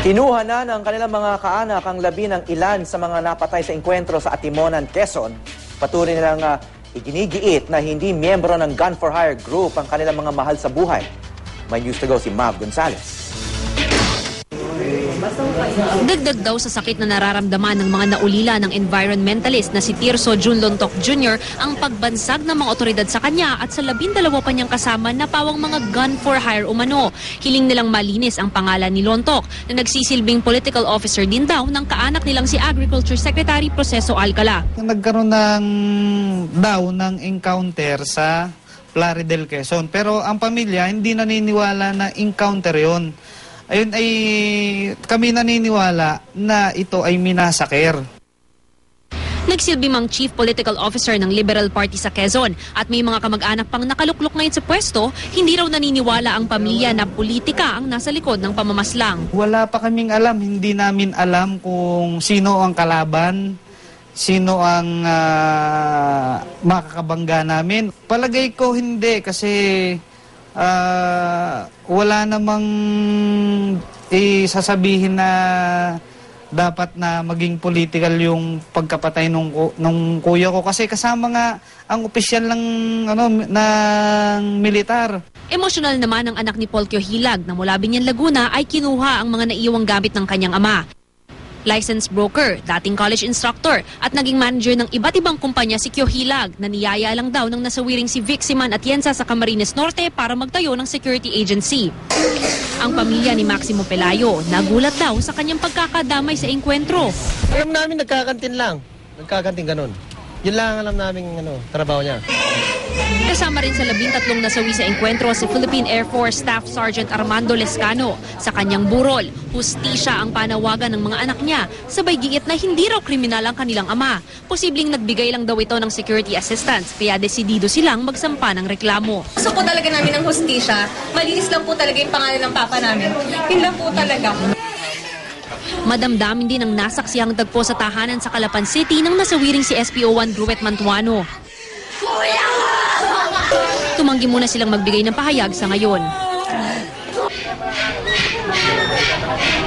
Kinuha na ng kanilang mga kaanak ang labi ng ilan sa mga napatay sa engkwentro sa Atimonan, Quezon. Patuloy nilang iginigiit na hindi miyembro ng Gun for Hire group ang kanilang mga mahal sa buhay. May news to go si Mav Gonzales. Dagdag daw sa sakit na nararamdaman ng mga naulila ng environmentalist na si Tirso Jun Lontok Jr. ang pagbansag ng mga otoridad sa kanya at sa 12 pa niyang kasama na pawang mga gun for hire umano. Hiling nilang malinis ang pangalan ni Lontok na nagsisilbing political officer din daw ng kaanak nilang si Agriculture Secretary Proceso Alcala. Nagkaroon ng encounter sa Plaridel, Quezon. Pero ang pamilya hindi naniniwala na encounter yon. Ayun ay kami naniniwala na ito ay minasakir. Nagsilbi mang Chief Political Officer ng Liberal Party sa Quezon at may mga kamag-anak pang nakaluklok ngayon sa pwesto, hindi raw naniniwala ang pamilya na politika ang nasa likod ng pamamaslang. Wala pa kaming alam, hindi namin alam kung sino ang kalaban, sino ang makakabangga namin. Palagay ko hindi kasi wala namang sasabihin na dapat na maging political yung pagkapatay nung kuya ko kasi kasama nga ang opisyal ng militar. Emosyonal naman ang anak ni Paul Kyohilag na mula Binyan, Laguna ay kinuha ang mga naiiwang gamit ng kanyang ama. Licensed broker, dating college instructor at naging manager ng iba't ibang kumpanya si Kyohilag na niyaya lang daw ng nasawiring si Vic Siman Atienza sa Camarines Norte para magtayo ng security agency. Ang pamilya ni Maximo Pelayo nagulat daw sa kanyang pagkakadamay sa engkwentro. Alam namin nagkakantin lang. Nagkakantin ganun. Yun lang alam namin trabaho niya. Kasama rin sa 13 nasawi sa engkwentro si Philippine Air Force Staff Sergeant Armando Lescano. Sa kanyang burol, hustisya ang panawagan ng mga anak niya, sabay giit na hindi raw kriminal ang kanilang ama. Posibleng nagbigay lang daw ito ng security assistance, kaya desidido silang magsampa ng reklamo. Gusto po talaga namin ng hustisya. Malinis lang po talaga yung pangalan ng papa namin. Yun lang po talaga. Madamdamin din ang nasaksiyang tagpo sa tahanan sa Calapan City nang nasawiring si SPO1 Gruet Mantuano. Tumanggi muna silang magbigay ng pahayag sa ngayon.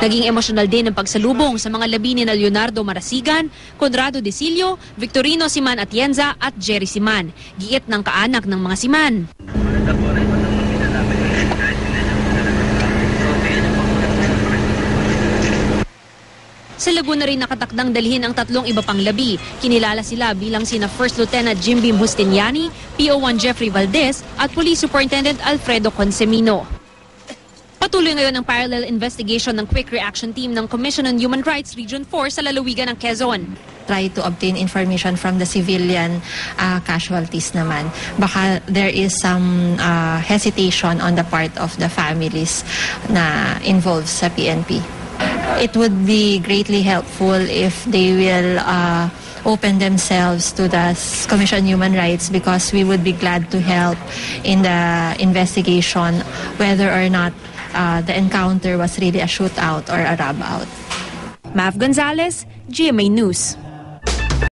Naging emosyonal din ang pagsalubong sa mga labi ni Leonardo Marasigan, Conrado Desilio, Victorino Siman Atienza at Jerry Siman. Giit ng kaanak ng mga Siman. Sa Laguna rin nakatakdang dalhin ang 3 iba pang labi. Kinilala sila bilang sina First Lieutenant Jimbim Justiniani, PO1 Jeffrey Valdez at Police Superintendent Alfredo Consemino. Patuloy ngayon ang parallel investigation ng Quick Reaction Team ng Commission on Human Rights Region 4 sa lalawigan ng Quezon. Try to obtain information from the civilian casualties naman. Baka there is some hesitation on the part of the families na involved sa PNP. It would be greatly helpful if they will open themselves to the Commission on Human Rights because we would be glad to help in the investigation whether or not the encounter was really a shootout or a rub-out. Mav Gonzales, GMA News.